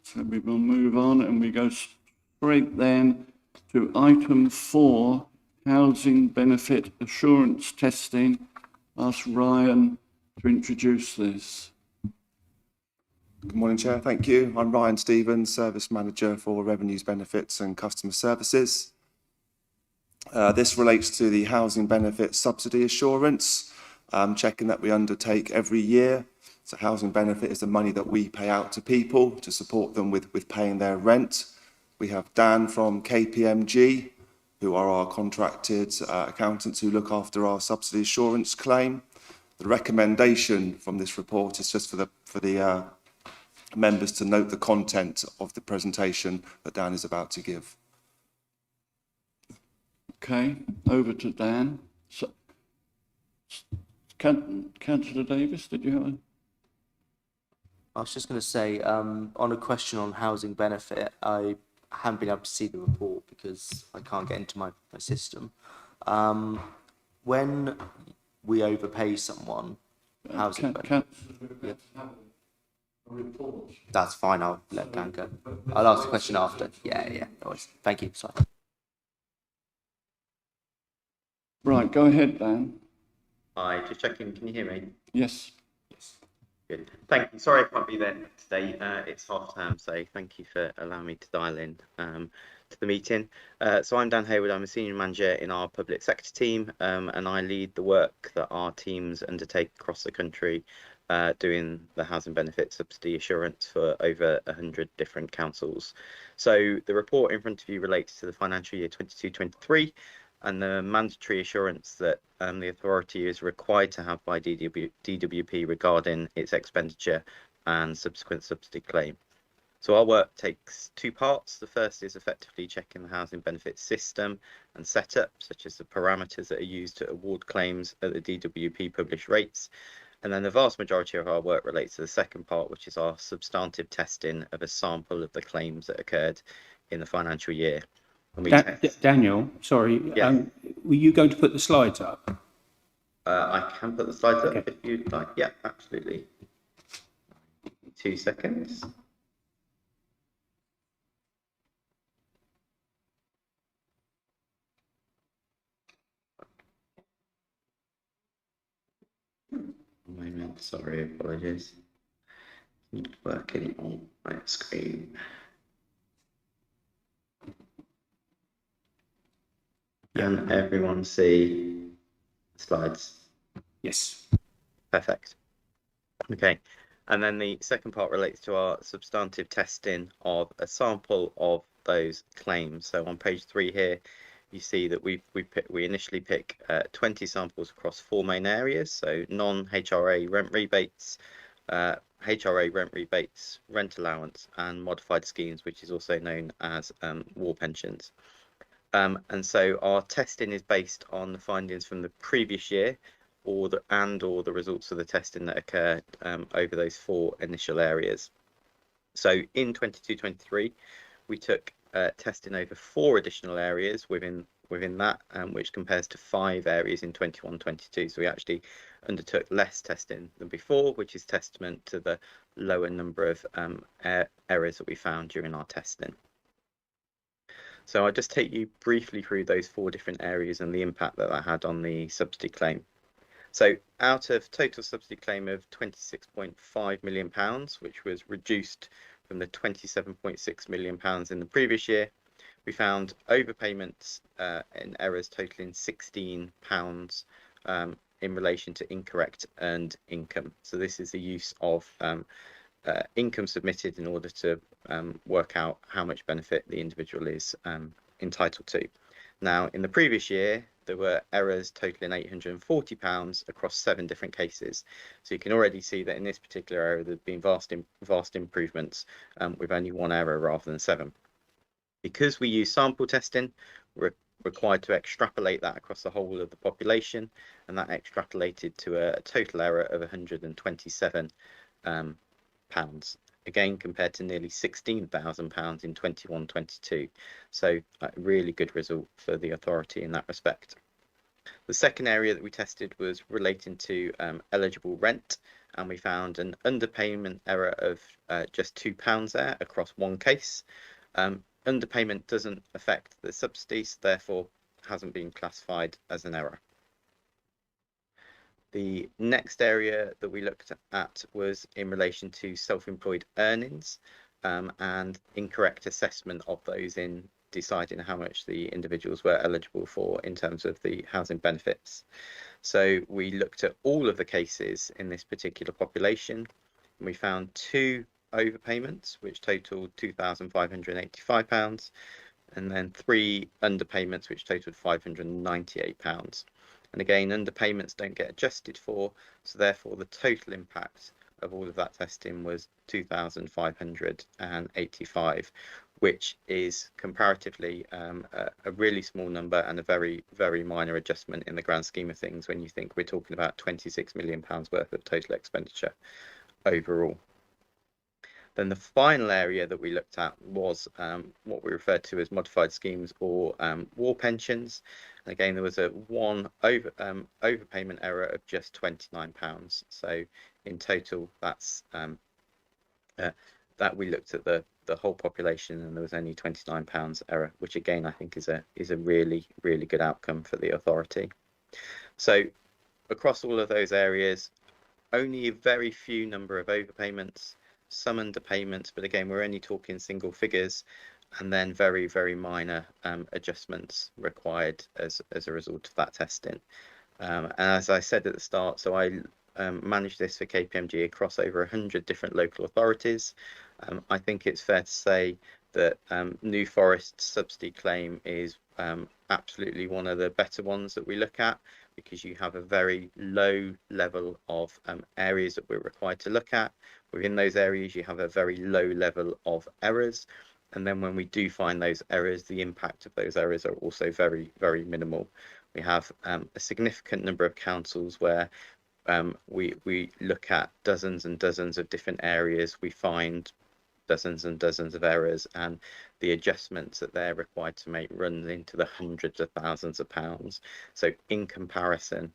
So we will move on and we go straight then to item 4, housing benefit assurance testing. Ask Ryan to introduce this. Good morning, Chair. Thank you. I'm Ryan Stevens, Service Manager for Revenues, Benefits and Customer Services. This relates to the housing benefit subsidy assurance, checking that we undertake every year. So housing benefit is the money that we pay out to people to support them with paying their rent. We have Dan from KPMG, who are our contracted accountants who look after our subsidy assurance claim. The recommendation from this report is just for the members to note the content of the presentation that Dan is about to give. Okay, over to Dan. So, Councillor Davis, did you have a... I was just going to say, on a question on housing benefit, I haven't been able to see the report because I can't get into my system. When we overpay someone, housing benefit... Yeah. That's fine, I'll let Dan go. I'll ask the question after. Yeah, no worries. Thank you. Sorry. Right, go ahead, Dan. Hi, just checking, can you hear me? Yes. Yes. Good. Thank you. Sorry I can't be there today. It's half term, so thank you for allowing me to dial in to the meeting. So I'm Dan Hayward, I'm a senior manager in our public sector team, and I lead the work that our teams undertake across the country doing the housing benefit subsidy assurance for over 100 different councils. So the report in front of you relates to the financial year 22-23 and the mandatory assurance that the authority is required to have by DWP regarding its expenditure and subsequent subsidy claim. So our work takes two parts. The first is effectively checking the housing benefit system and setup, such as the parameters that are used to award claims at the DWP published rates. And then the vast majority of our work relates to the second part, which is our substantive testing of a sample of the claims that occurred in the financial year. And we Daniel, sorry, yeah. Were you going to put the slides up? I can put the slides Okay. up if you'd like. Yeah, absolutely. 2 seconds. Moment, sorry, apologies. Not working on my screen. Can everyone see the slides? Yes. Perfect. Okay, and then the second part relates to our substantive testing of a sample of those claims. So on page 3 here, you see that we initially pick 20 samples across 4 main areas. So non-HRA rent rebates, HRA rent rebates, rent allowance, and modified schemes, which is also known as war pensions. And so our testing is based on the findings from the previous year or the results of the testing that occurred over those 4 initial areas. So in 22-23, we took testing over 4 additional areas within that, which compares to 5 areas in 21-22. So we actually undertook less testing than before, which is testament to the lower number of errors that we found during our testing. So I'll just take you briefly through those 4 different areas and the impact that that had on the subsidy claim. So out of total subsidy claim of £26.5 million, which was reduced from the £27.6 million in the previous year, we found overpayments and errors totaling £16 in relation to incorrect earned income. So this is the use of income submitted in order to work out how much benefit the individual is entitled to. Now, in the previous year, there were errors totaling £840 across 7 different cases. So you can already see that in this particular area, there have been vast improvements with only 1 error rather than 7. Because we use sample testing, we're required to extrapolate that across the whole of the population, and that extrapolated to a total error of £127. Again, compared to nearly £16,000 in 21-22. So a really good result for the authority in that respect. The second area that we tested was relating to eligible rent, and we found an underpayment error of just £2 there across one case. Underpayment doesn't affect the subsidy, so therefore hasn't been classified as an error. The next area that we looked at was in relation to self-employed earnings and incorrect assessment of those in deciding how much the individuals were eligible for in terms of the housing benefits. So we looked at all of the cases in this particular population, and we found 2 overpayments, which totaled £2,585, and then 3 underpayments, which totaled £598. And again, underpayments don't get adjusted for, so therefore the total impact of all of that testing was 2,585, which is comparatively a really small number and a very, very minor adjustment in the grand scheme of things when you think we're talking about £26 million worth of total expenditure overall. Then the final area that we looked at was what we referred to as modified schemes or war pensions. And again, there was a overpayment error of just £29. So in total, that's that we looked at the whole population, and there was only £29 error, which again I think is a really, really good outcome for the authority. So across all of those areas, only a very few number of overpayments, some underpayments, but again we're only talking single figures, and then very, very minor adjustments required as a result of that testing. And as I said at the start, so I manage this for KPMG across over 100 different local authorities. I think it's fair to say that New Forest subsidy claim is absolutely one of the better ones that we look at, because you have a very low level of areas that we're required to look at. Within those areas, you have a very low level of errors. And then when we do find those errors, the impact of those errors are also very, very minimal. We have a significant number of councils where we look at dozens and dozens of different areas. We find dozens and dozens of errors, and the adjustments that they're required to make runs into the hundreds of thousands of pounds. So in comparison,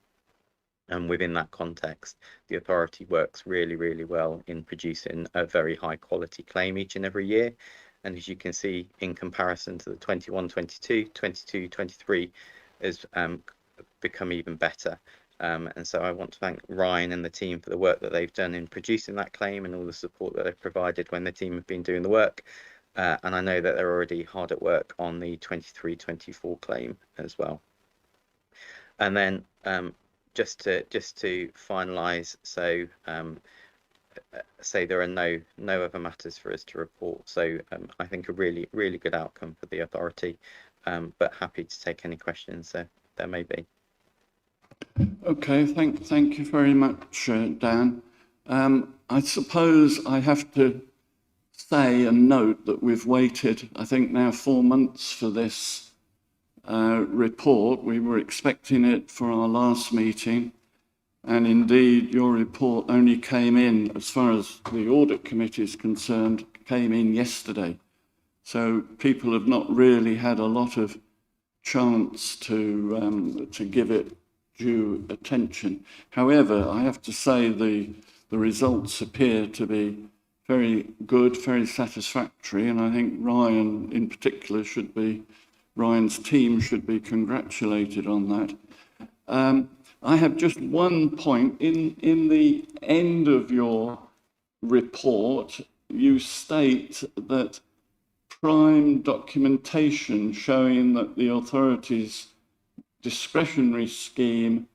and within that context, the authority works really, really well in producing a very high quality claim each and every year. And as you can see, in comparison to the 21-22, 22-23 has become even better. And so I want to thank Ryan and the team for the work that they've done in producing that claim and all the support that they've provided when the team have been doing the work. And I know that they're already hard at work on the 23-24 claim as well. And then just to finalise, so say there are no other matters for us to report. So I think a really, really good outcome for the authority, but happy to take any questions there may be. Okay, thank you very much, Dan. I suppose I have to say and note that we've waited, I think now 4 months for this report. We were expecting it for our last meeting, and indeed your report only came in, as far as the Audit Committee is concerned, came in yesterday. So people have not really had a lot of chance to give it due attention. However, I have to say the results appear to be very good, very satisfactory, and I think Ryan in particular Ryan's team should be congratulated on that. I have just one point. In the end of your report, you state that prime documentation showing that the authority's discretionary scheme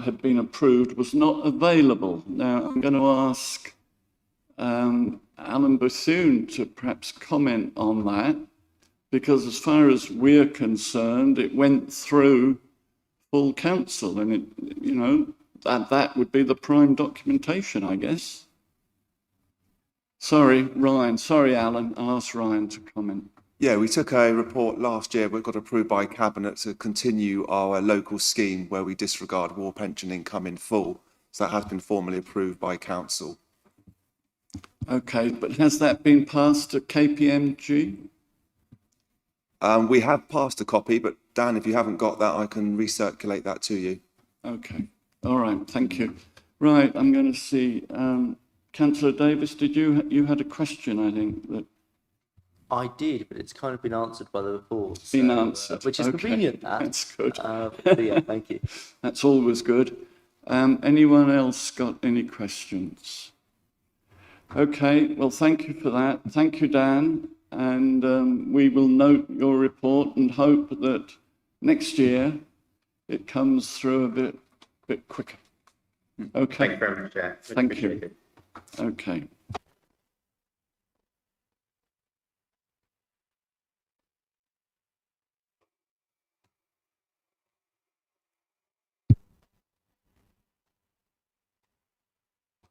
had been approved was not available. Now, I'm going to ask Alan Bethune to perhaps comment on that, because as far as we're concerned, it went through full council, and it, that would be the prime documentation, I guess. Sorry, Ryan. Sorry, Alan. I'll ask Ryan to comment. Yeah, we took a report last year, but got approved by Cabinet to continue our local scheme where we disregard war pension income in full. So that has been formally approved by Council. Okay, but has that been passed to KPMG? We have passed a copy, but Dan, if you haven't got that, I can recirculate that to you. Okay, all right, thank you. Right, I'm going to see. Councillor Davis, did you had a question, I think, that I did, but it's kind of been answered by the report. been so, answered. which is Okay, convenient. That. That's good. But yeah, thank you. That's always good. Anyone else got any questions? Okay, well, thank you for that. Thank you, Dan. And we will note your report and hope that next year it comes through a bit quicker. Okay. Thank you very much, Chair. Much Thank you. appreciated. Okay.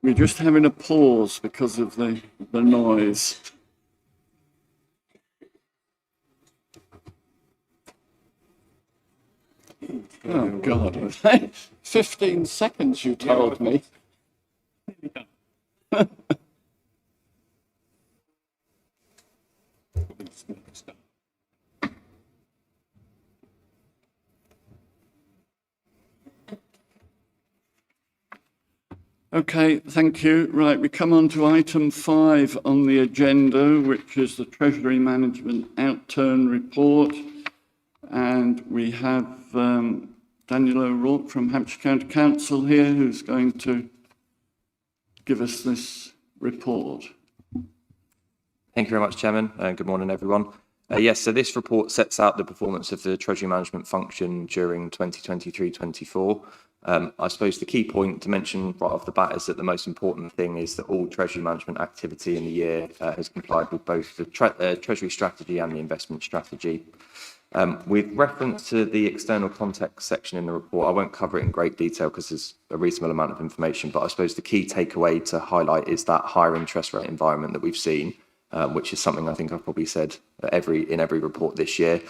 We're just having a pause because of the noise. Oh, God. 15 seconds, you told me. Okay, thank you. Right, we come on to item 5 on the agenda, which is the Treasury Management Outturn Report. And we have Daniel O'Rourke from Hampshire County Council here, who's going to give us this report. Thank you very much, Chairman. Good morning, everyone. Yes, so this report sets out the performance of the Treasury Management function during 2023-24. I suppose the key point to mention right off the bat is that the most important thing is that all Treasury Management activity in the year has complied with both the Treasury strategy and the investment strategy. With reference to the external context section in the report, I won't cover it in great detail because there's a reasonable amount of information, but I suppose the key takeaway to highlight is that higher interest rate environment that we've seen, which is something I think I've probably said in every report this year.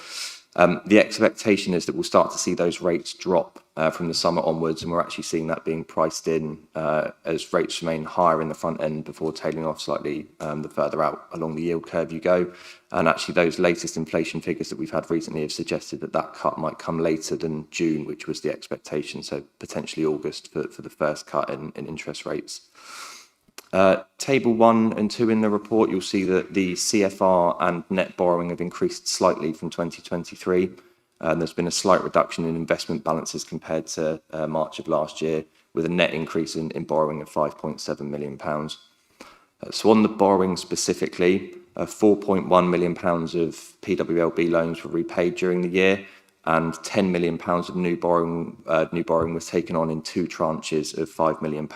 The expectation is that we'll start to see those rates drop from the summer onwards, and we're actually seeing that being priced in as rates remain higher in the front end before tailing off slightly the further out along the yield curve you go. And actually those latest inflation figures that we've had recently have suggested that that cut might come later than June, which was the expectation, so potentially August for the first cut in interest rates. Table 1 and 2 in the report, you'll see that the CFR and net borrowing have increased slightly from 2023. There's been a slight reduction in investment balances compared to March of last year, with a net increase in borrowing of £5.7 million. So on the borrowing specifically, £4.1 million of PWLB loans were repaid during the year, and £10 million of new borrowing was taken on in 2 tranches of £5 million.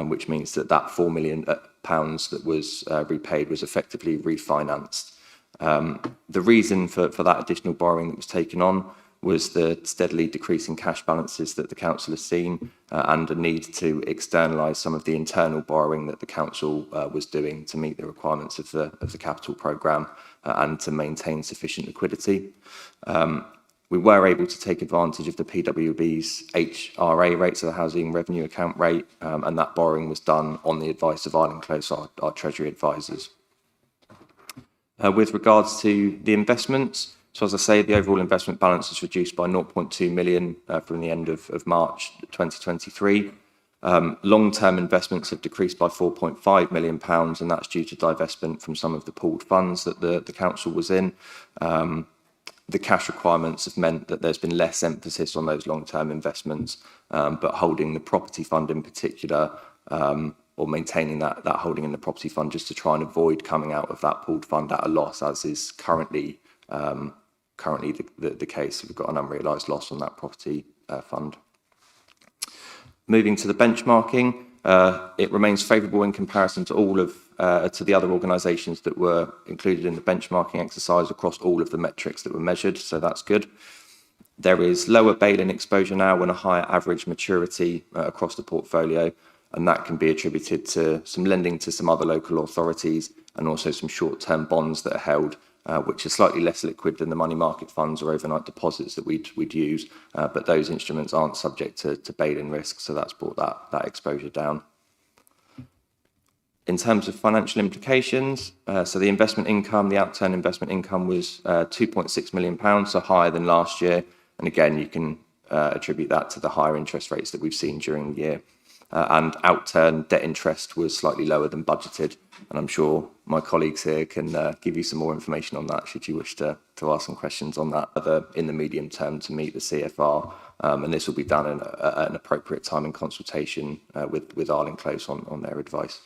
Which means that £4 million that was repaid was effectively refinanced. The reason for that additional borrowing that was taken on was the steadily decreasing cash balances that the council has seen and a need to externalise some of the internal borrowing that the council was doing to meet the requirements of the capital programme and to maintain sufficient liquidity. We were able to take advantage of the PWB's HRA rate, so the Housing Revenue Account rate, and that borrowing was done on the advice of Ireland Close, our Treasury advisors. With regards to the investments, so as I say, the overall investment balance is reduced by 0.2 million from the end of March 2023. Long-term investments have decreased by £4.5 million, and that's due to divestment from some of the pooled funds that the council was in. The cash requirements have meant that there's been less emphasis on those long-term investments, but holding the property fund in particular, or maintaining that holding in the property fund just to try and avoid coming out of that pooled fund at a loss, as is currently the case. We've got an unrealised loss on that property fund. Moving to the benchmarking, it remains favourable in comparison to all of to the other organisations that were included in the benchmarking exercise across all of the metrics that were measured, so that's good. There is lower bail-in exposure now and a higher average maturity across the portfolio, and that can be attributed to some lending to some other local authorities and also some short-term bonds that are held, which are slightly less liquid than the money market funds or overnight deposits that we'd use, but those instruments aren't subject to bail-in risk, so that's brought that exposure down. In terms of financial implications, so the investment income, the outturn investment income was £2.6 million, so higher than last year. And again, you can attribute that to the higher interest rates that we've seen during the year. and outturn debt interest was slightly lower than budgeted. And I'm sure my colleagues here can give you some more information on that should you wish to ask some questions on that in the medium term to meet the CFR. And this will be done at an appropriate time in consultation with Arlen Close on their advice.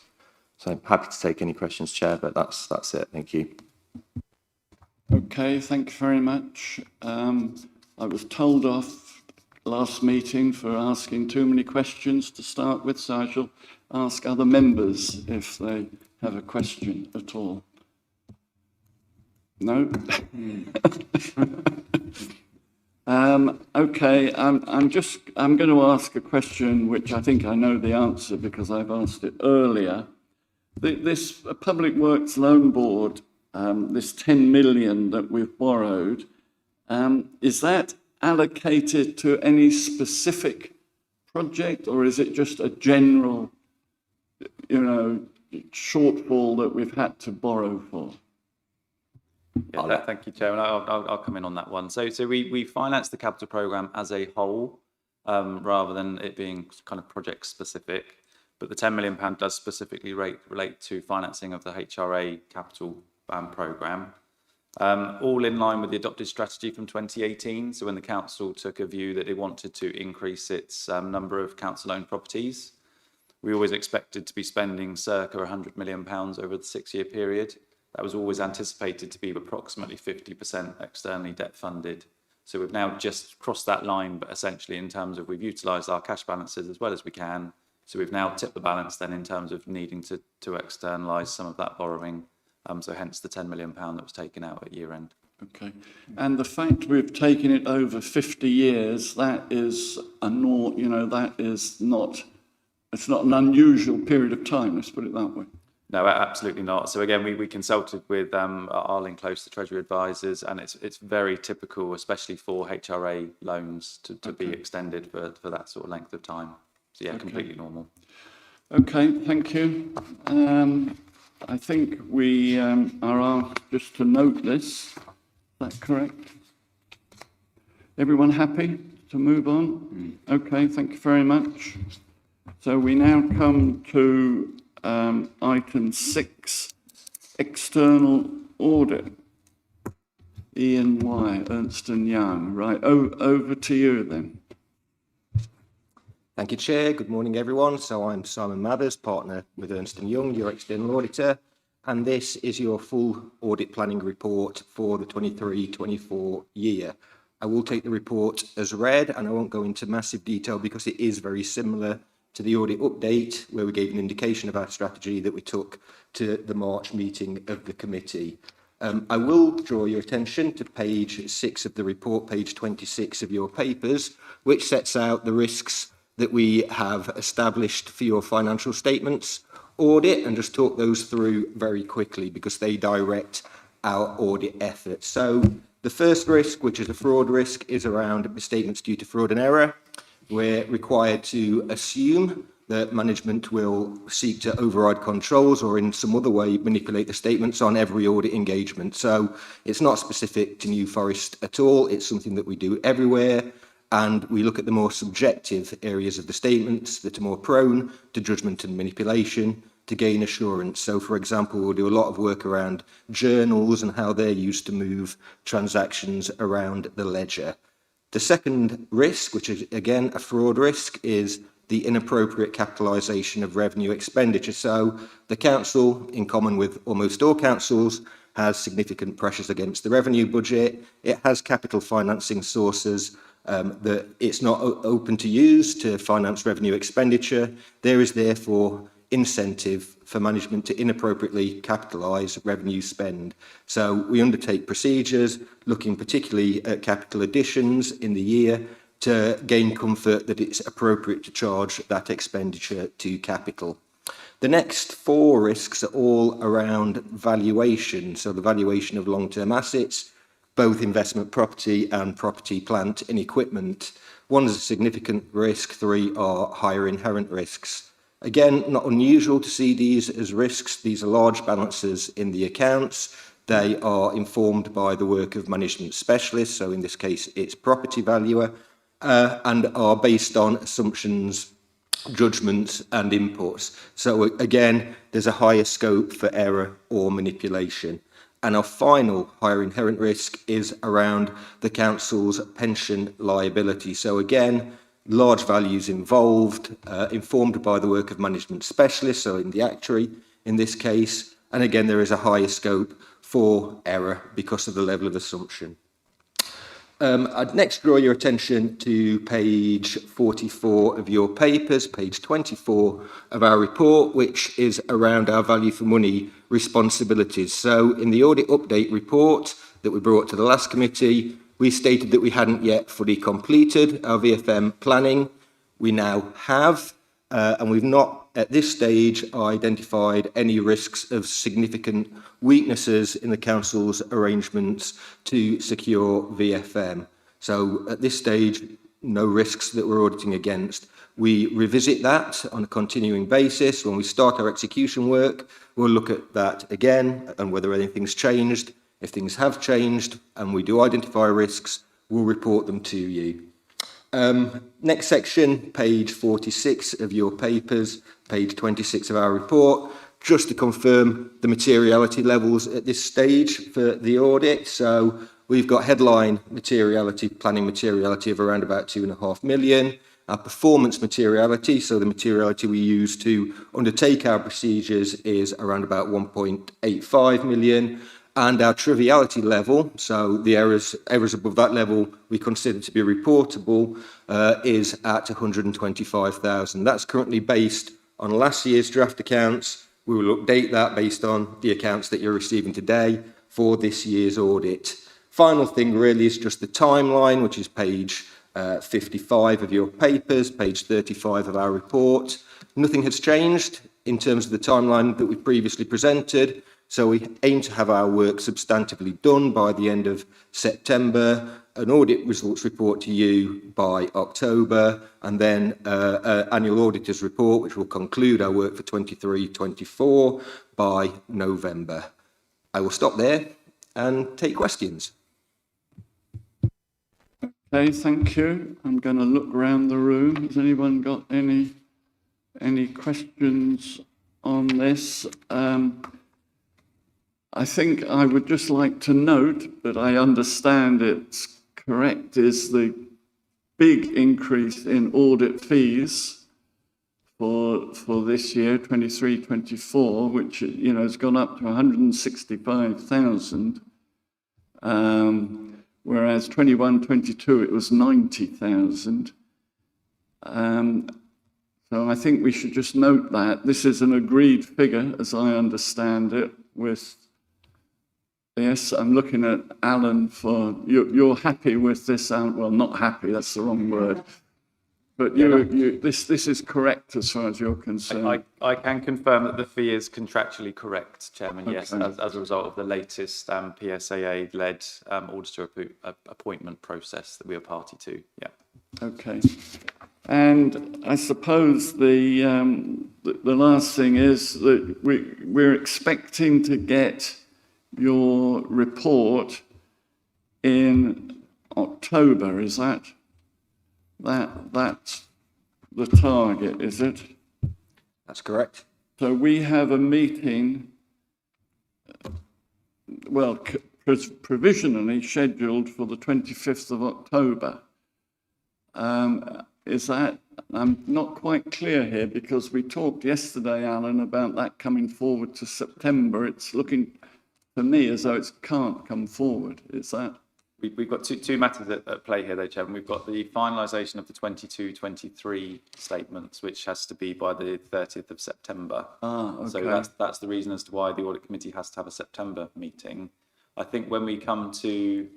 So I'm happy to take any questions, Chair, but that's it. Thank you. Okay, thank you very much. I was told off last meeting for asking too many questions to start with, so I shall ask other members if they have a question at all. No? Okay, I'm going to ask a question which I think I know the answer because I've asked it earlier. This Public Works Loan Board, this 10 million that we've borrowed, is that allocated to any specific project, or is it just a general, shortfall that we've had to borrow for? Yeah, thank you, Chairman. I'll come in on that one. So we finance the capital programme as a whole, rather than it being kind of project specific. But the £10 million does specifically relate to financing of the HRA capital programme. All in line with the adopted strategy from 2018. So when the council took a view that it wanted to increase its number of council-owned properties, we always expected to be spending circa £100 million over the 6-year period. That was always anticipated to be approximately 50% externally debt funded. So we've now just crossed that line, but essentially in terms of we've utilised our cash balances as well as we can. So we've now tipped the balance then in terms of needing to externalise some of that borrowing. So hence the £10 million that was taken out at year end. Okay. And the fact we've taken it over 50 years, that is that is not, it's not an unusual period of time, let's put it that way. No, absolutely not. So again, we consulted with Arlen Close, the Treasury advisors, and it's very typical, especially for HRA loans, to be extended for that sort of length of time. So yeah, completely normal. Okay, thank you. I think we are asked just to note this. Is that correct? Everyone happy to move on? Okay, thank you very much. So we now come to item 6, external audit. E&Y, Ernst & Young. Right, over to you then. Thank you, Chair. Good morning, everyone. So I'm Simon Mathers, partner with Ernst & Young, your external auditor, and this is your full audit planning report for the 23-24 year. I will take the report as read, and I won't go into massive detail because it is very similar to the audit update, where we gave an indication of our strategy that we took to the March meeting of the committee. I will draw your attention to page 6 of the report, page 26 of your papers, which sets out the risks that we have established for your financial statements audit, and just talk those through very quickly because they direct our audit efforts. So the first risk, which is a fraud risk, is around misstatements due to fraud and error. We're required to assume that management will seek to override controls or in some other way manipulate the statements on every audit engagement. So it's not specific to New Forest at all. It's something that we do everywhere. And we look at the more subjective areas of the statements that are more prone to judgment and manipulation to gain assurance. So, for example, we'll do a lot of work around journals and how they're used to move transactions around the ledger. The second risk, which is again a fraud risk, is the inappropriate capitalisation of revenue expenditure. So the council, in common with almost all councils, has significant pressures against the revenue budget. It has capital financing sources that it's not open to use to finance revenue expenditure. There is therefore incentive for management to inappropriately capitalise revenue spend. So we undertake procedures looking particularly at capital additions in the year to gain comfort that it's appropriate to charge that expenditure to capital. The next 4 risks are all around valuation, so the valuation of long-term assets, both investment property and property, plant and equipment. 1 is a significant risk, 3 are higher inherent risks. Again, not unusual to see these as risks. These are large balances in the accounts. They are informed by the work of management specialists, so in this case it's property valuer, and are based on assumptions judgments and inputs. So again, there's a higher scope for error or manipulation. And our final higher inherent risk is around the council's pension liability. So again, large values involved, informed by the work of management specialists, so in the actuary in this case. And again, there is a higher scope for error because of the level of assumption. I'd next draw your attention to page 44 of your papers, page 24 of our report, which is around our value for money responsibilities. So in the audit update report that we brought to the last committee, we stated that we hadn't yet fully completed our VFM planning. We now have, and we've not at this stage identified any risks of significant weaknesses in the council's arrangements to secure VFM. So at this stage, no risks that we're auditing against. We revisit that on a continuing basis. When we start our execution work, we'll look at that again and whether anything's changed. If things have changed and we do identify risks, we'll report them to you. Next section, page 46 of your papers, page 26 of our report, just to confirm the materiality levels at this stage for the audit. So we've got headline materiality, planning materiality of around about 2.5 million. Our performance materiality, so the materiality we use to undertake our procedures, is around about 1.85 million. And our triviality level, so the errors above that level we consider to be reportable, is at 125,000. That's currently based on last year's draft accounts. We will update that based on the accounts that you're receiving today for this year's audit. Final thing really is just the timeline, which is page 55 of your papers, page 35 of our report. Nothing has changed in terms of the timeline that we previously presented. So we aim to have our work substantively done by the end of September, an audit results report to you by October, and then an annual auditor's report, which will conclude our work for 23-24 by November. I will stop there and take questions. Okay, thank you. I'm going to look around the room. Has anyone got any questions on this? I think I would just like to note, but I understand it's correct, is the big increase in audit fees for this year, 23-24, which has gone up to 165,000, whereas 21-22 it was 90,000. So I think we should just note that this is an agreed figure, as I understand it, with. Yes, I'm looking at Alan for, you're happy with this, well, not happy, that's the wrong word, but this is correct as far as you're concerned. I can confirm that the fee is contractually correct, Chairman, okay. Yes, as a result of the latest PSAA-led auditor appointment process that we are party to, yeah. Okay, and I suppose the last thing is that we're expecting to get your report in October, is that's the target, is it? That's correct. So we have a meeting, well, provisionally scheduled for the 25th of October. Is that, I'm not quite clear here because we talked yesterday, Alan, about that coming forward to September. It's looking for me as though it can't come forward. Is that? We've got two matters at play here, though, Chairman. We've got the finalisation of the 22-23 statements, which has to be by the 30th of September. Okay. So that's the reason as to why the Audit Committee has to have a September meeting. I think when we come to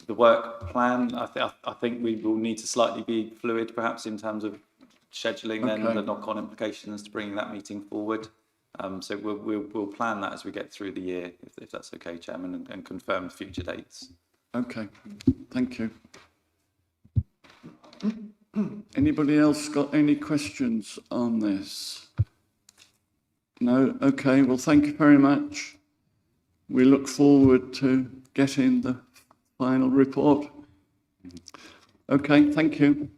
the work plan, I think we will need to slightly be fluid, perhaps, in terms of scheduling then the knock-on implications to bringing that meeting forward. So we'll plan that as we get through the year, if that's okay, Chairman, and confirm future dates. Okay, thank you. Anybody else got any questions on this? No? Okay, well, thank you very much. We look forward to getting the final report. Okay, thank you.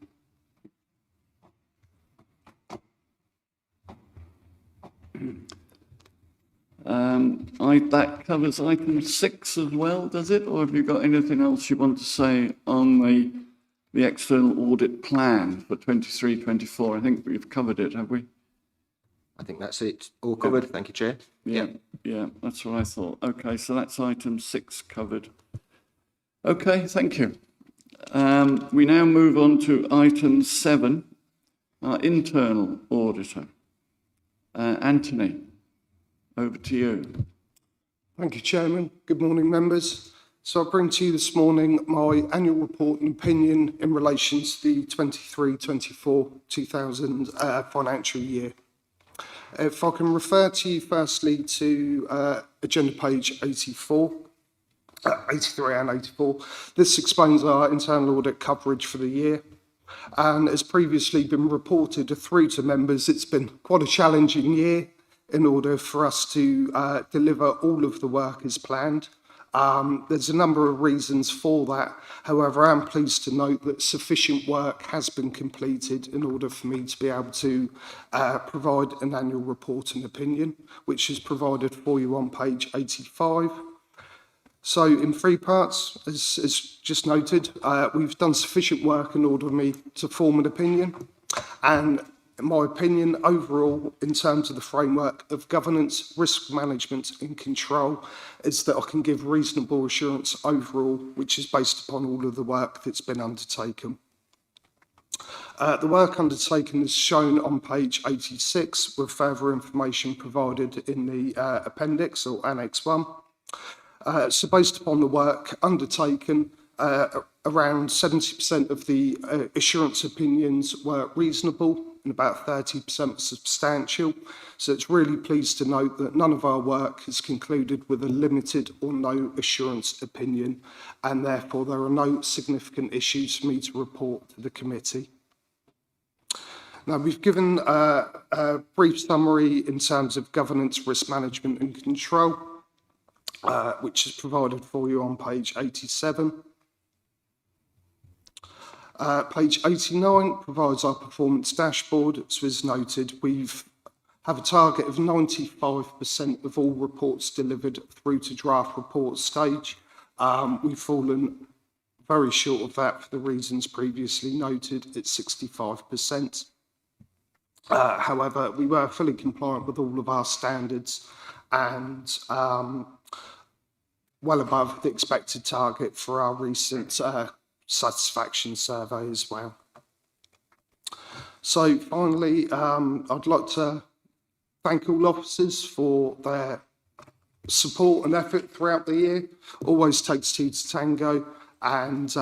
That covers item 6 as well, does it? Or have you got anything else you want to say on the external audit plan for 23-24? I think we've covered it, have we? I think that's it. All covered. Thank you, Chair. Yeah, that's what I thought. Okay, so that's item 6 covered. Okay, thank you. We now move on to item 7, our internal auditor. Anthony, over to you. Thank you, Chairman. Good morning, members. So I bring to you this morning my annual report and opinion in relation to the 23-24 2000 financial year. If I can refer to you firstly to agenda page 84, 83 and 84. This explains our internal audit coverage for the year. And as previously been reported through to members, it's been quite a challenging year in order for us to deliver all of the work as planned. There's a number of reasons for that. However, I'm pleased to note that sufficient work has been completed in order for me to be able to provide an annual report and opinion, which is provided for you on page 85. So in 3 parts, as just noted, we've done sufficient work in order for me to form an opinion. And in my opinion, overall, in terms of the framework of governance, risk management and control, is that I can give reasonable assurance overall, which is based upon all of the work that's been undertaken. The work undertaken is shown on page 86, with further information provided in the appendix or Annex 1. So based upon the work undertaken, around 70% of the assurance opinions were reasonable and about 30% substantial. So it's really pleased to note that none of our work is concluded with a limited or no assurance opinion, and therefore there are no significant issues for me to report to the committee. Now, we've given a brief summary in terms of governance, risk management and control, which is provided for you on page 87. Page 89 provides our performance dashboard. So as noted, have a target of 95% of all reports delivered through to draft report stage. We've fallen very short of that for the reasons previously noted at 65%. However, we were fully compliant with all of our standards and well above the expected target for our recent satisfaction survey as well. So finally, I'd like to thank all officers for their support and effort throughout the year. Always takes two to tango, and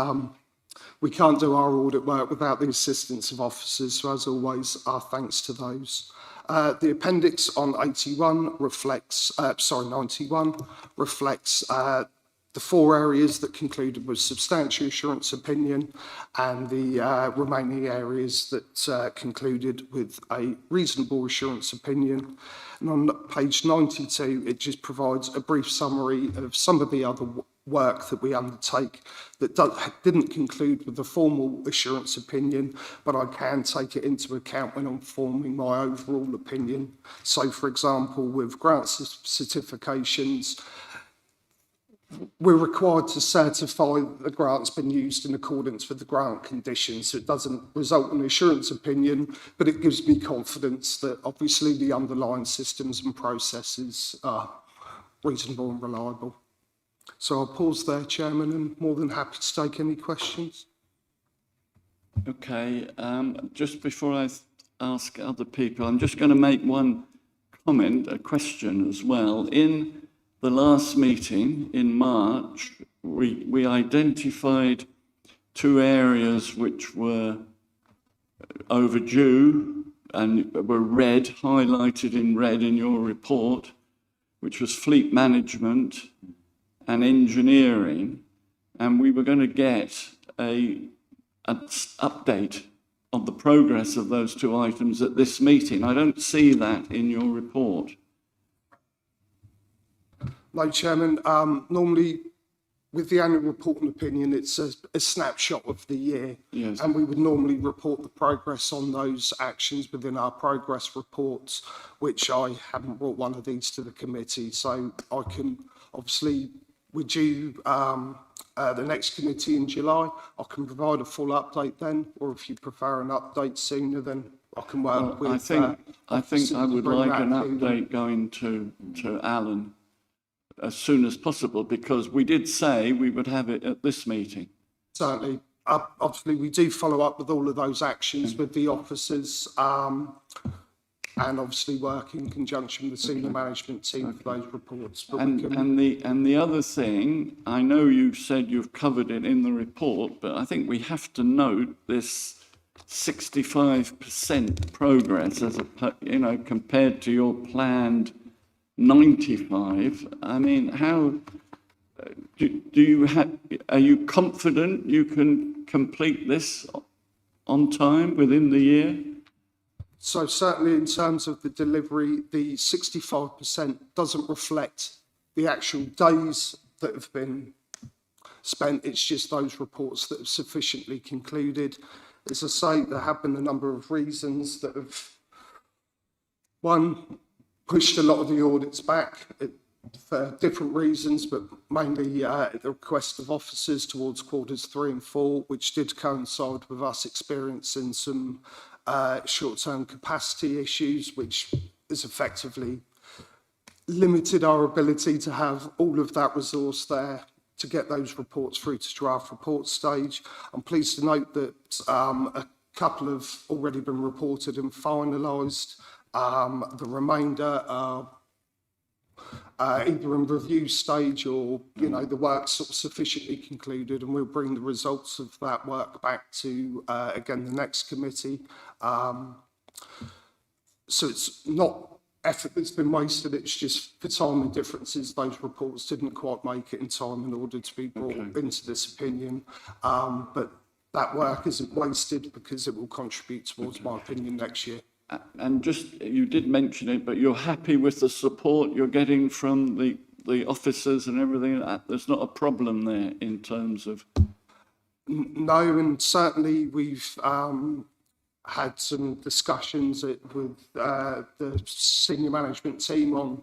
we can't do our audit work without the assistance of officers. So as always, our thanks to those. The appendix on 91 reflects, 91 reflects the 4 areas that concluded with substantial assurance opinion and the remaining areas that concluded with a reasonable assurance opinion. And on page 92, it just provides a brief summary of some of the other work that we undertake that didn't conclude with a formal assurance opinion, but I can take it into account when I'm forming my overall opinion. So, for example, with grant certifications, we're required to certify that the grant's been used in accordance with the grant conditions. So it doesn't result in an assurance opinion, but it gives me confidence that obviously the underlying systems and processes are reasonable and reliable. So I'll pause there, Chairman, and more than happy to take any questions. Okay, just before I ask other people, I'm just going to make one comment, a question as well. In the last meeting in March, we identified 2 areas which were overdue and were red, highlighted in red in your report, which was fleet management and engineering, and we were going to get an update on the progress of those 2 items at this meeting. I don't see that in your report. No, Chairman, normally with the annual report and opinion, it's a snapshot of the year. Yes. And we would normally report the progress on those actions within our progress reports, which I haven't brought one of these to the committee. So I can, obviously, we're due the next committee in July. I can provide a full update then, or if you prefer an update sooner, then I can work with. I think I would bring like that an to them. update going to Alan as soon as possible, because we did say we would have it at this meeting. Certainly. Obviously, we do follow up with all of those actions with the officers, and obviously work in conjunction with the senior management team for those reports. But we can, And the other thing, I know you said you've covered it in the report, but I think we have to note this 65% progress as compared to your planned 95. I mean, how are you confident you can complete this on time within the year? so certainly in terms of the delivery, the 65% doesn't reflect the actual days that have been spent. It's just those reports that have sufficiently concluded. As I say, there have been a number of reasons that have, one, pushed a lot of the audits back for different reasons, but mainly at the request of officers towards quarters 3 and 4, which did coincide with us experiencing some short-term capacity issues, which has effectively limited our ability to have all of that resource there to get those reports through to draft report stage. I'm pleased to note that a couple have already been reported and finalised. The remainder are either in review stage or, the work's sort of sufficiently concluded, and we'll bring the results of that work back to, again, the next committee. So it's not effort that's been wasted, it's just for timing differences. Those reports didn't quite make it in time in order to be brought into this opinion. But that work isn't wasted because it will contribute towards my opinion next year. And just, you did mention it, but you're happy with the support you're getting from the officers and everything? There's not a problem there in terms of... No, and certainly we've had some discussions with the senior management team on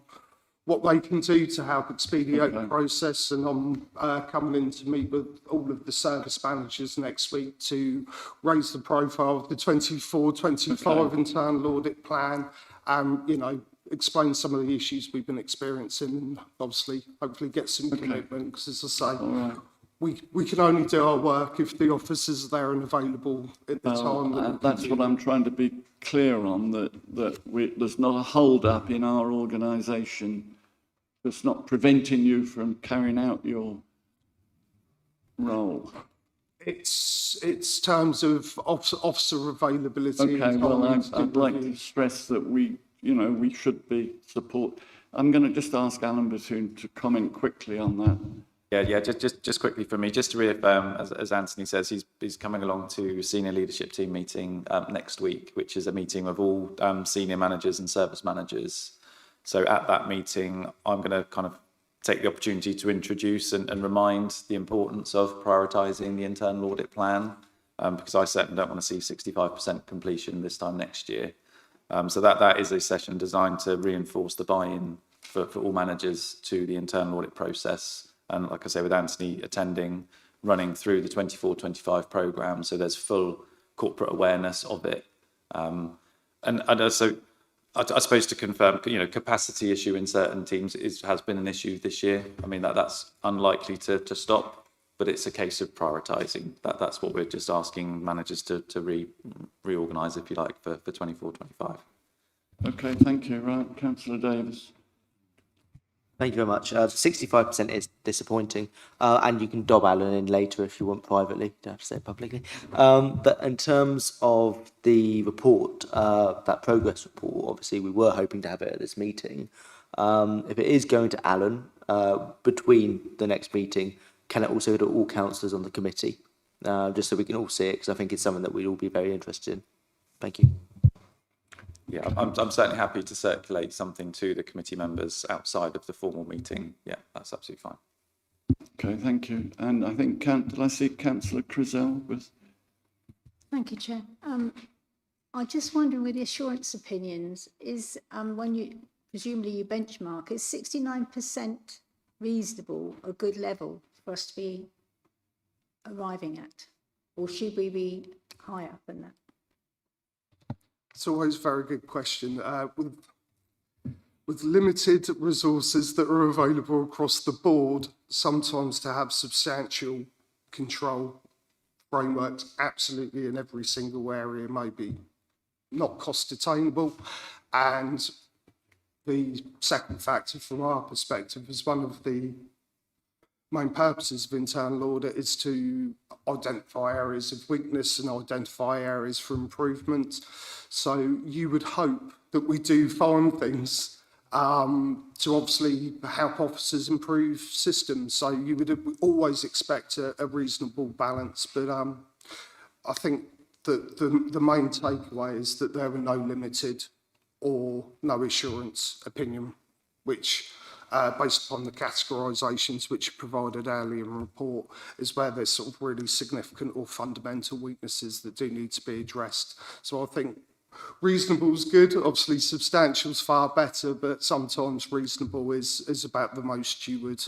what they can do to help expedite the process, and I'm coming in to meet with all of the service managers next week to raise the profile of the 24-25 internal audit plan and, explain some of the issues we've been experiencing and obviously hopefully get some commitment, because as I say, we can only do our work if the officers are there and available at the time. That's what I'm trying to be clear on, that there's not a hold-up in our organisation that's not preventing you from carrying out your role. It's terms of officer availability. Okay, well, I'd like to stress that we should be support. I'm going to just ask Alan Bethune to comment quickly on that. Yeah, just quickly for me, just to reaffirm, as Anthony says, he's coming along to senior leadership team meeting next week, which is a meeting of all senior managers and service managers. So at that meeting, I'm going to kind of take the opportunity to introduce and remind the importance of prioritising the internal audit plan, because I certainly don't want to see 65% completion this time next year. So that is a session designed to reinforce the buy-in for all managers to the internal audit process. And like I say, with Anthony attending, running through the 24-25 programme, so there's full corporate awareness of it. And also, I suppose to confirm, capacity issue in certain teams has been an issue this year. I mean, that's unlikely to stop, but it's a case of prioritising. That's what we're just asking managers to reorganise, if you like, for 24-25. Okay, thank you. Right, Councillor Davis. Thank you very much. 65% is disappointing, and you can dob Alan in later if you want privately. Don't have to say it publicly. But in terms of the report, that progress report, obviously we were hoping to have it at this meeting. If it is going to Alan between the next meeting, can it also go to all councillors on the committee, just so we can all see it? Because I think it's something that we'd all be very interested in. Thank you. Yeah, I'm certainly happy to circulate something to the committee members outside of the formal meeting. Yeah, that's absolutely fine. Okay, thank you. And I think, did I see Councillor Crizel was? Thank you, Chair. I just wondering with the assurance opinions, is when you presumably you benchmark, is 69% reasonable, a good level for us to be arriving at? Or should we be higher than that? It's always a very good question. With limited resources that are available across the board, sometimes to have substantial control frameworks absolutely in every single area may be not cost attainable. And the second factor from our perspective is one of the main purposes of internal audit is to identify areas of weakness and identify areas for improvement. So you would hope that we do find things to obviously help officers improve systems. So you would always expect a reasonable balance. But I think that the main takeaway is that there are no limited or no assurance opinion, which based upon the categorisations which are provided earlier in the report, is where there's sort of really significant or fundamental weaknesses that do need to be addressed. So I think reasonable is good, obviously substantial is far better, but sometimes reasonable is about the most you would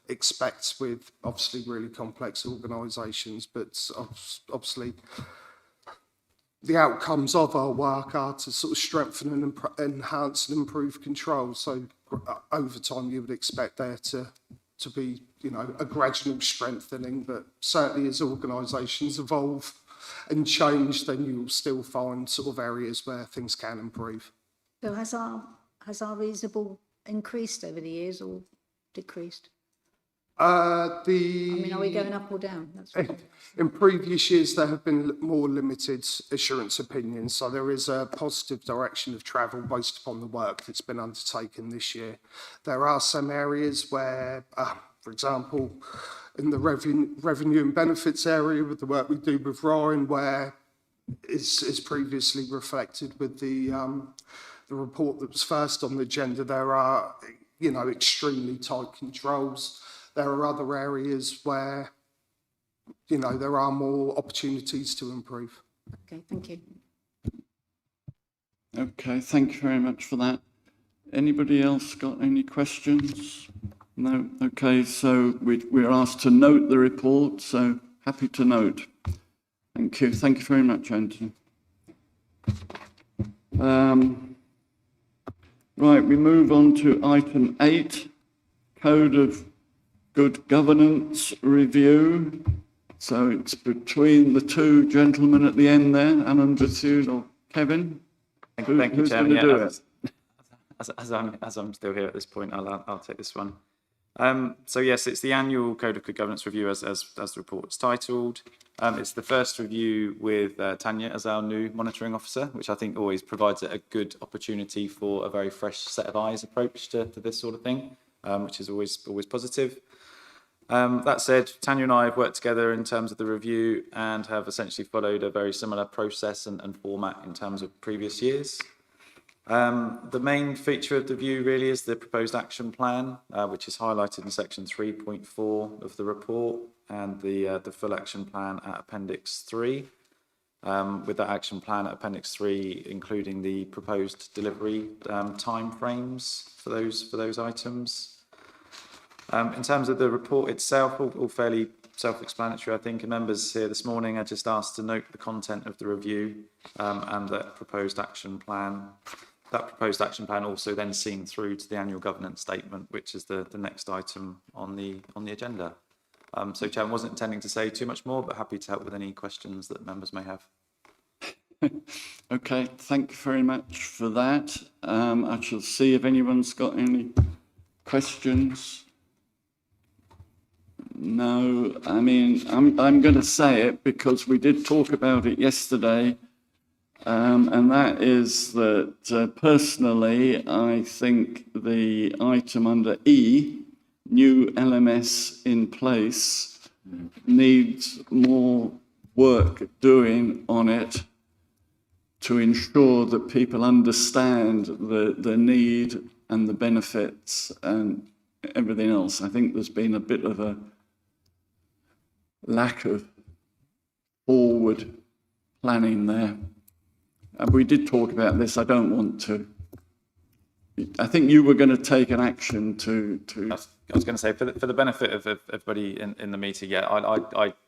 expect with obviously really complex organisations. But obviously the outcomes of our work are to sort of strengthen and enhance and improve control. So over time you would expect there to be, you know, a gradual strengthening, but certainly as organisations evolve and change, then you will still find sort of areas where things can improve. So has our reasonable increased over the years or decreased? I mean, are we going up or down? That's what in previous years, there have been more limited assurance opinions, so there is a positive direction of travel based upon the work that's been undertaken this year. There are some areas where, for example, in the revenue and benefits area with the work we do with Ryan, where is previously reflected with the report that was first on the agenda, there are, you know, extremely tight controls. There are other areas where, you know, there are more opportunities to improve. Okay, thank you. Okay, thank you very much for that. Anybody else got any questions? No? Okay, so we're asked to note the report, so happy to note. Thank you. Thank you very much, Anthony. Right, we move on to item 8, Code of Good Governance Review. So it's between the two gentlemen at the end there, Alan Bethune or Kevin. Thank you, Who's Chairman. going to do it? As I'm still here at this point, I'll take this one. So yes, it's the annual Code of Good Governance review, as the report is titled. It's the first review with Tanya as our new monitoring officer, which I think always provides a good opportunity for a very fresh set of eyes approach to this sort of thing, which is always positive. That said, Tanya and I have worked together in terms of the review and have essentially followed a very similar process and format in terms of previous years. The main feature of the review really is the proposed action plan, which is highlighted in section 3.4 of the report, and the full action plan at appendix 3. With that action plan at appendix 3 including the proposed delivery timeframes for those items. In terms of the report itself, all fairly self-explanatory, I think. And members here this morning are just asked to note the content of the review and that proposed action plan. That proposed action plan also then seen through to the annual governance statement, which is the next item on the agenda. So, Chairman, wasn't intending to say too much more, but happy to help with any questions that members may have. Okay, thank you very much for that. I shall see if anyone's got any questions. No, I mean, I'm going to say it because we did talk about it yesterday, and that is that personally, I think the item under E, new LMS in place, needs more work doing on it to ensure that people understand the need and the benefits and everything else. I think there's been a bit of a lack of forward planning there. And we did talk about this. I don't want to. I think you were going to take an action to. I was going to say, for the benefit of everybody in the meeting, yeah,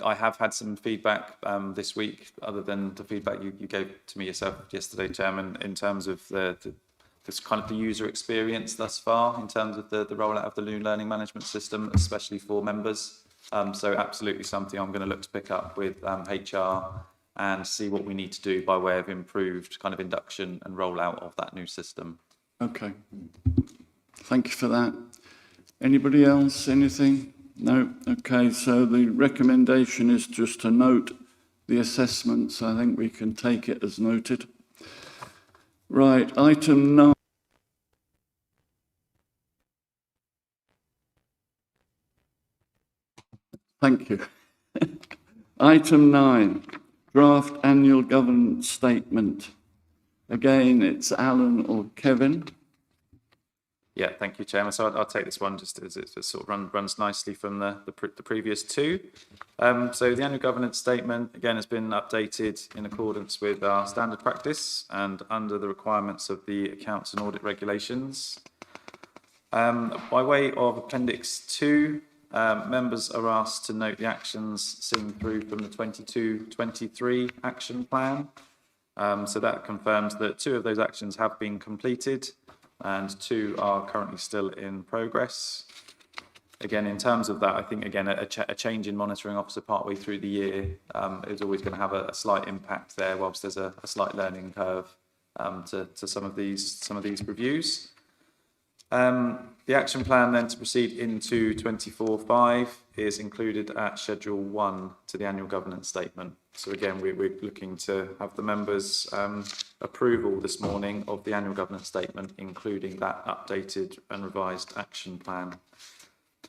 I have had some feedback this week, other than the feedback you gave to me yourself yesterday, Chairman, in terms of this kind of the user experience thus far, in terms of the rollout of the new learning management system, especially for members. So absolutely something I'm going to look to pick up with HR and see what we need to do by way of improved kind of induction and rollout of that new system. Okay. Thank you for that. Anybody else? Anything? No? Okay, so the recommendation is just to note the assessments. I think we can take it as noted. Right, item 9. Thank you. Item 9, draft annual governance statement. Again, it's Alan or Kevin. Yeah, thank you, Chairman. So I'll take this one just as it sort of runs nicely from the previous two. So the annual governance statement, again, has been updated in accordance with our standard practice and under the requirements of the accounts and audit regulations. By way of Appendix 2, members are asked to note the actions seen through from the 22-23 action plan. So that confirms that 2 of those actions have been completed and 2 are currently still in progress. Again, in terms of that, I think, again, a change in monitoring officer partway through the year is always going to have a slight impact there, whilst there's a slight learning curve to some of these reviews. The action plan then to proceed into 24/5 is included at Schedule 1 to the annual governance statement. So again, we're looking to have the members' approval this morning of the annual governance statement, including that updated and revised action plan.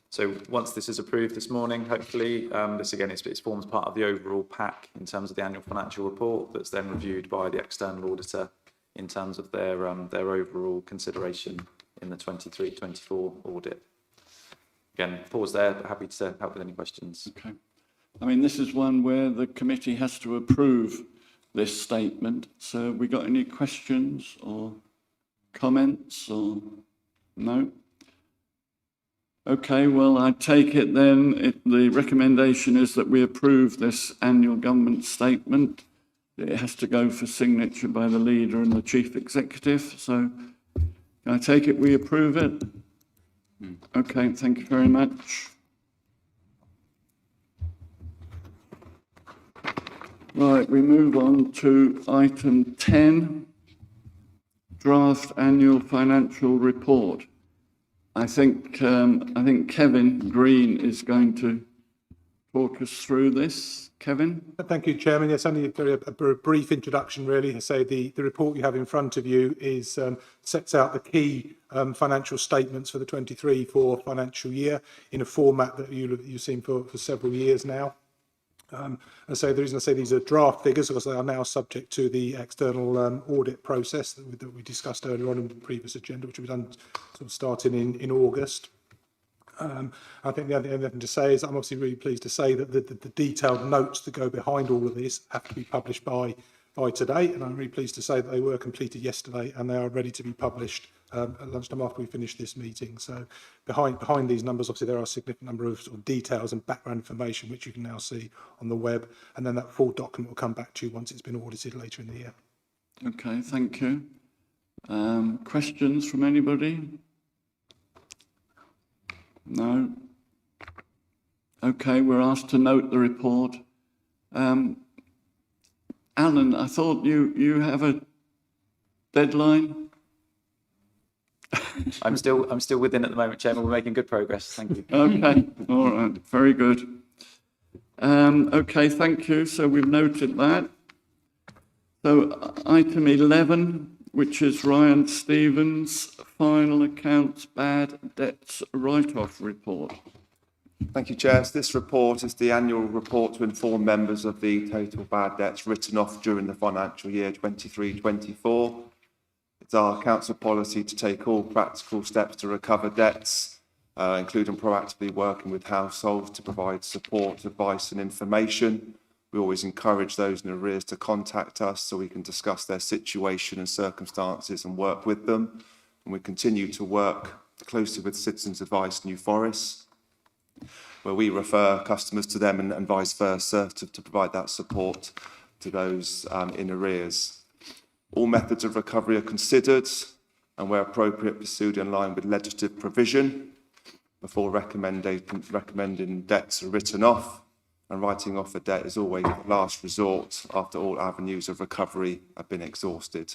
So once this is approved this morning, hopefully, this again, it forms part of the overall pack in terms of the annual financial report that's then reviewed by the external auditor in terms of their overall consideration in the 23-24 audit. Again, pause there, but happy to help with any questions. Okay. I mean, this is one where the committee has to approve this statement. So have we got any questions or comments or no? Okay, well, I take it then the recommendation is that we approve this annual government statement. It has to go for signature by the leader and the chief executive. So can I take it we approve it? Okay, thank you very much. Right, we move on to item 10, draft annual financial report. I think Kevin Green is going to talk us through this. Kevin? Thank you, Chairman. Yes, only a brief introduction, really. I say the report you have in front of you is sets out the key financial statements for the 23-24 financial year in a format that you've seen for several years now. And so the reason I say these are draft figures because they are now subject to the external audit process that we discussed earlier on in the previous agenda, which we've done sort of starting in August. I think the other thing to say is I'm obviously really pleased to say that the detailed notes that go behind all of this have to be published by today, and I'm really pleased to say that they were completed yesterday and they are ready to be published at lunchtime after we finish this meeting. So behind these numbers, obviously there are a significant number of, sort of details and background information which you can now see on the web, and then that full document will come back to you once it's been audited later in the year. Okay, thank you. Questions from anybody? No? Okay, we're asked to note the report. Alan, I thought you have a deadline? I'm still within at the moment, Chairman. We're making good progress. Thank you. Okay, all right, very good. Okay, thank you. So we've noted that. So item 11, which is Ryan Stevens' final accounts bad debts write-off report. Thank you, Chair. So this report is the annual report to inform members of the total bad debts written off during the financial year 23-24. It's our council policy to take all practical steps to recover debts including proactively working with households to provide support, advice and information. We always encourage those in arrears to contact us so we can discuss their situation and circumstances and work with them. And we continue to work closely with Citizens Advice New Forest, where we refer customers to them and vice versa to provide that support to those in arrears. All methods of recovery are considered and, where appropriate, pursued in line with legislative provision before recommending debts are written off, and writing off a debt is always the last resort after all avenues of recovery have been exhausted.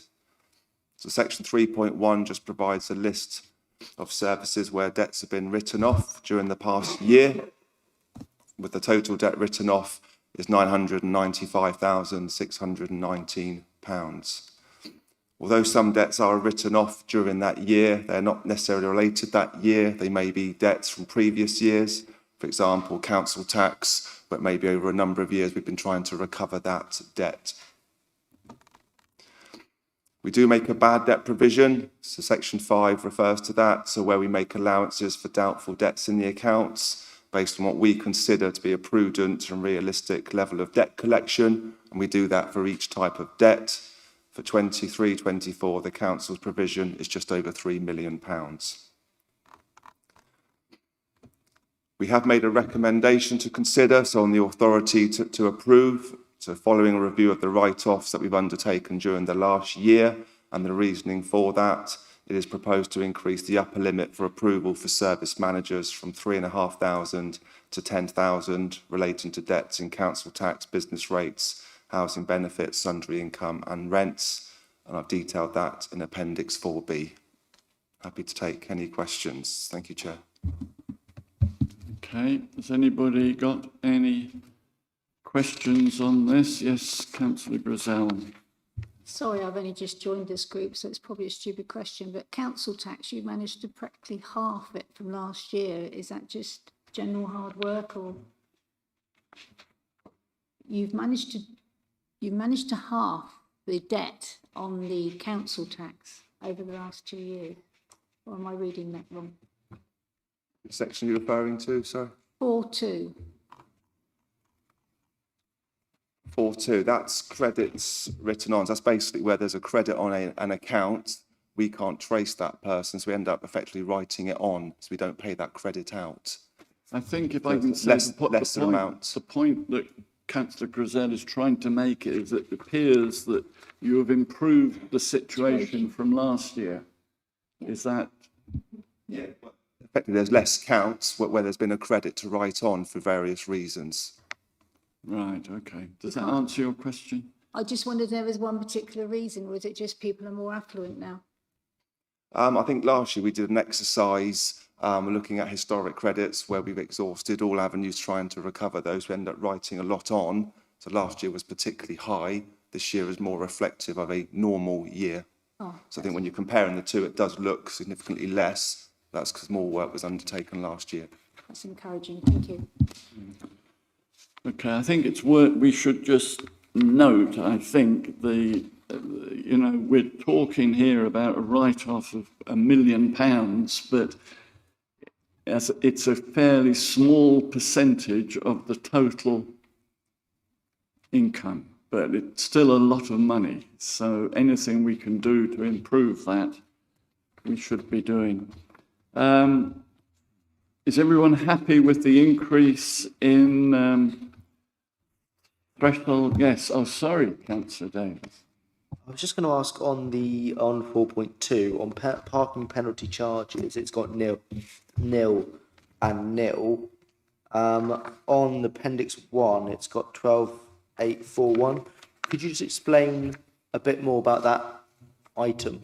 So section 3.1 just provides a list of services where debts have been written off during the past year, with the total debt written off is £995,619. Although some debts are written off during that year, they're not necessarily related that year. They may be debts from previous years, for example, council tax, but maybe over a number of years we've been trying to recover that debt. We do make a bad debt provision, so section 5 refers to that, so where we make allowances for doubtful debts in the accounts based on what we consider to be a prudent and realistic level of debt collection, and we do that for each type of debt. For 23-24, the council's provision is just over £3 million. We have made a recommendation to consider, so on the authority to approve. So following a review of the write-offs that we've undertaken during the last year and the reasoning for that, it is proposed to increase the upper limit for approval for service managers from £3,500 to £10,000 relating to debts in council tax, business rates, housing benefits, sundry income and rents. And I've detailed that in Appendix 4B. Happy to take any questions. Thank you, Chair. Okay, has anybody got any questions on this? Yes, Councillor Grisell. Sorry, I've only just joined this group, so it's probably a stupid question, but council tax, you managed to practically halve it from last year. Is that just general hard work, or you've managed to halve the debt on the council tax over the last 2 years? Or am I reading that wrong? Which section are you referring to, sir? 4.2. 4.2, that's credits written on. So that's basically where there's a credit on an account. We can't trace that person, so we end up effectively writing it on, so we don't pay that credit out. I think if So I can say lesser amount. the point that Councillor Grisell is trying to make is that it appears that you have improved the situation from last year. Is that? Yeah. Effectively, there's less counts where there's been a credit to write on for various reasons. Right, okay. Does that answer your question? I just wondered if there was one particular reason, or is it just people are more affluent now? I think last year we did an exercise looking at historic credits where we've exhausted all avenues trying to recover those. We end up writing a lot on. So last year was particularly high. This year is more reflective of a normal year. Oh, so I think when you're comparing the two, it does look significantly less. That's because more work was undertaken last year. that's encouraging. Thank you. Okay, I think it's worth, we should just note, I think, you know, we're talking here about a write-off of £1 million, but it's a fairly small percentage of the total income, but it's still a lot of money. So anything we can do to improve that, we should be doing. Is everyone happy with the increase in threshold? Yes. Oh, sorry, Councillor Davis. I was just going to ask on 4.2 on parking penalty charges. It's got nil, and nil. On Appendix 1, it's got 12,841. Could you just explain a bit more about that item?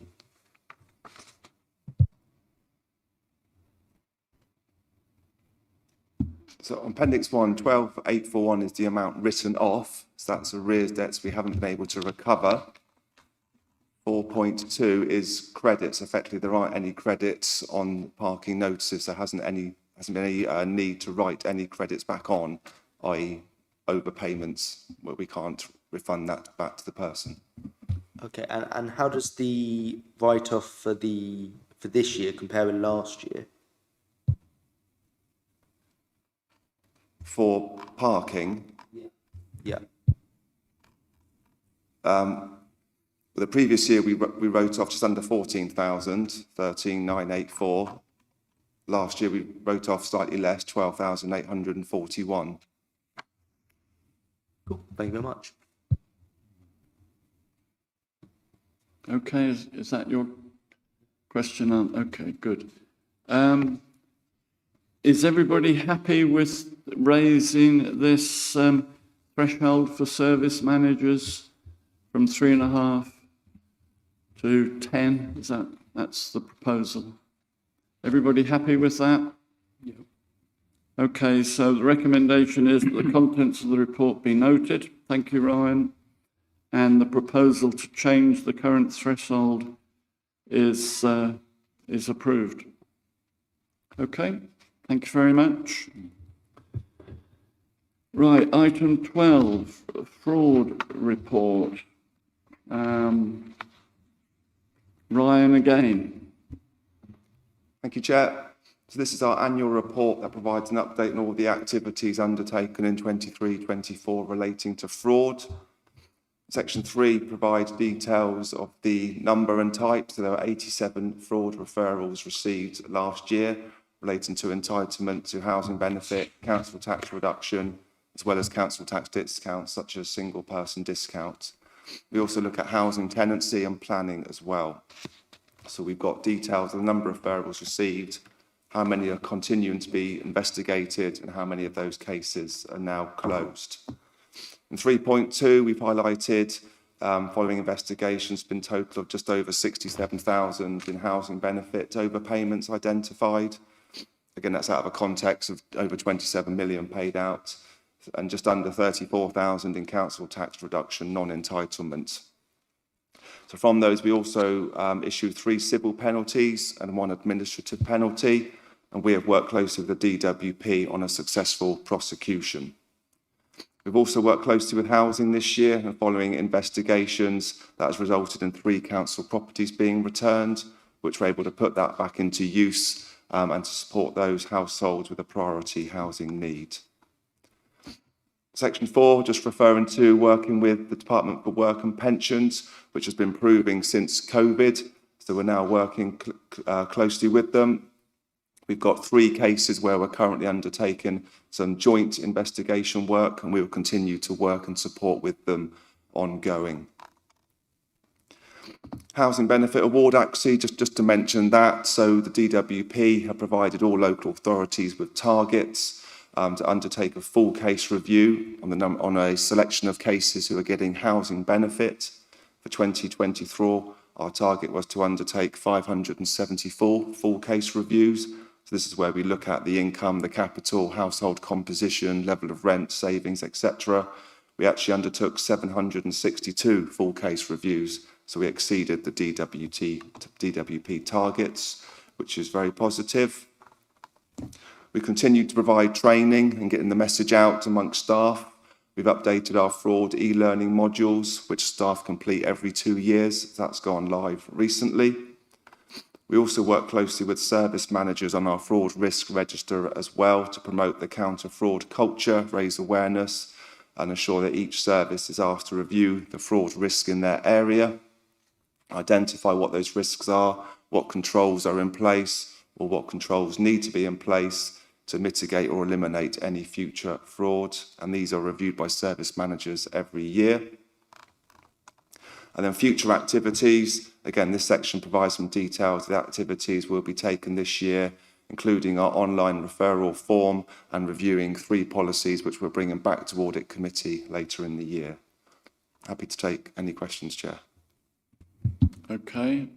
So on Appendix 1, 12,841 is the amount written off. So that's arrears debts we haven't been able to recover. 4.2 is credits. Effectively, there aren't any credits on parking notices. There hasn't been any need to write any credits back on, i.e. overpayments, where we can't refund that back to the person. Okay, and how does the write-off for this year compare with last year? for parking, Yeah. the previous year we wrote off just under 14,000, 13,984. Last year we wrote off slightly less, 12,841. Cool. Thank you very much. Okay, is that your question? Okay, good. Is everybody happy with raising this threshold for service managers from 3.5 to 10? That's the proposal? Everybody happy with that? Yeah. Okay, so the recommendation is that the contents of the report be noted. Thank you, Ryan. And the proposal to change the current threshold is approved. Okay, thank you very much. Right, item 12, fraud report. Ryan again. Thank you, Chair. So this is our annual report that provides an update on all the activities undertaken in 23-24 relating to fraud. Section 3 provides details of the number and type. So there were 87 fraud referrals received last year relating to entitlement to housing benefit, council tax reduction, as well as council tax discounts such as single person discount. We also look at housing tenancy and planning as well. So we've got details of the number of referrals received, how many are continuing to be investigated, and how many of those cases are now closed. In 3.2, we've highlighted, following investigations, been total of just over 67,000 in housing benefit overpayments identified. Again, that's out of a context of over 27 million paid out, and just under 34,000 in council tax reduction non-entitlement. So from those, we also issued 3 civil penalties and 1 administrative penalty, and we have worked closely with the DWP on a successful prosecution. We've also worked closely with housing this year, and following investigations, that has resulted in 3 council properties being returned, which we're able to put that back into use and to support those households with a priority housing need. Section 4, just referring to working with the Department for Work and Pensions, which has been proving since COVID. So we're now working closely with them. We've got 3 cases where we're currently undertaking some joint investigation work, and we will continue to work and support with them ongoing. Housing Benefit Award, actually, just to mention that. So the DWP have provided all local authorities with targets to undertake a full case review on a selection of cases who are getting housing benefit. For 2024, our target was to undertake 574 full case reviews. So this is where we look at the income, the capital, household composition, level of rent, savings, etc. We actually undertook 762 full case reviews, so we exceeded the DWP targets, which is very positive. We continue to provide training and getting the message out amongst staff. We've updated our fraud e-learning modules, which staff complete every 2 years. That's gone live recently. We also work closely with service managers on our fraud risk register as well to promote the counter-fraud culture, raise awareness, and ensure that each service is asked to review the fraud risk in their area, identify what those risks are, what controls are in place, or what controls need to be in place to mitigate or eliminate any future fraud. And these are reviewed by service managers every year. And then future activities, again, this section provides some details of the activities will be taken this year, including our online referral form and reviewing 3 policies which we're bringing back to Audit Committee later in the year. Happy to take any questions, Chair. Okay,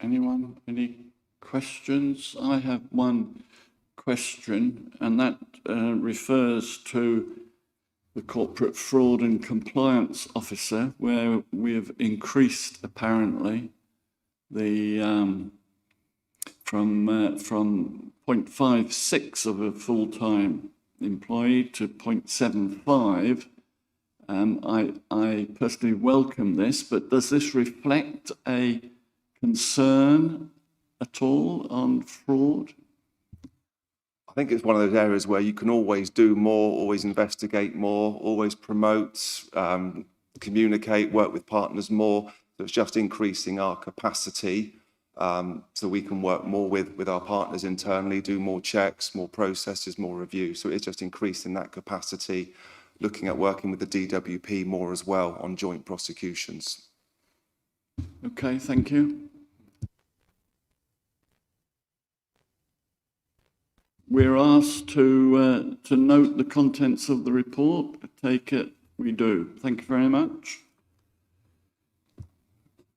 anyone, any questions? I have one question, and that refers to the Corporate Fraud and Compliance Officer, where we have increased apparently the from 0.56 of a full-time employee to 0.75. I personally welcome this, but does this reflect a concern at all on fraud? I think it's one of those areas where you can always do more, always investigate more, always promote, communicate, work with partners more. So it's just increasing our capacity so we can work more with our partners internally, do more checks, more processes, more reviews. So it's just increasing that capacity, looking at working with the DWP more as well on joint prosecutions. Okay, thank you. We're asked to note the contents of the report. I take it we do. Thank you very much.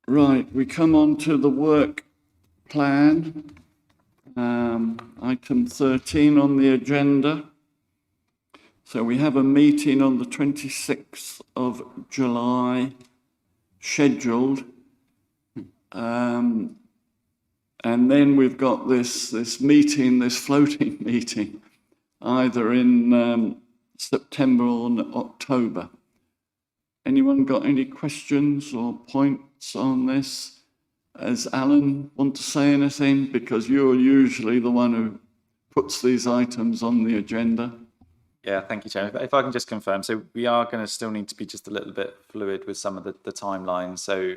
Right, we come on to the work plan, item 13 on the agenda. So we have a meeting on the 26th of July scheduled. And then we've got this meeting, this floating meeting, either in September or October. Anyone got any questions or points on this? Does Alan want to say anything? Because you're usually the one who puts these items on the agenda. Yeah, thank you, Chair. If I can just confirm, so we are going to still need to be just a little bit fluid with some of the timelines. So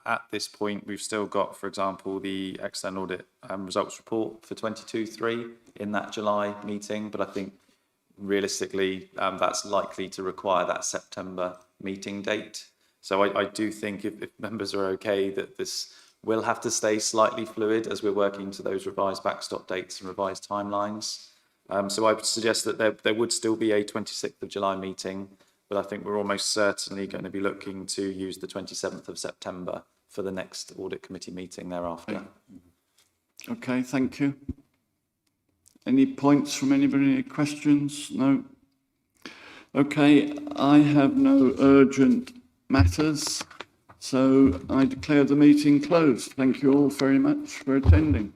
at this point, we've still got, for example, the external audit results report for 22/3 in that July meeting. But I think realistically, that's likely to require that September meeting date. So I do think if members are okay, that this will have to stay slightly fluid as we're working to those revised backstop dates and revised timelines. So I would suggest that there would still be a 26th of July meeting, but I think we're almost certainly going to be looking to use the 27th of September for the next Audit Committee meeting thereafter. Okay, thank you. Any points from anybody? Any questions? No? Okay, I have no urgent matters, so I declare the meeting closed. Thank you all very much for attending.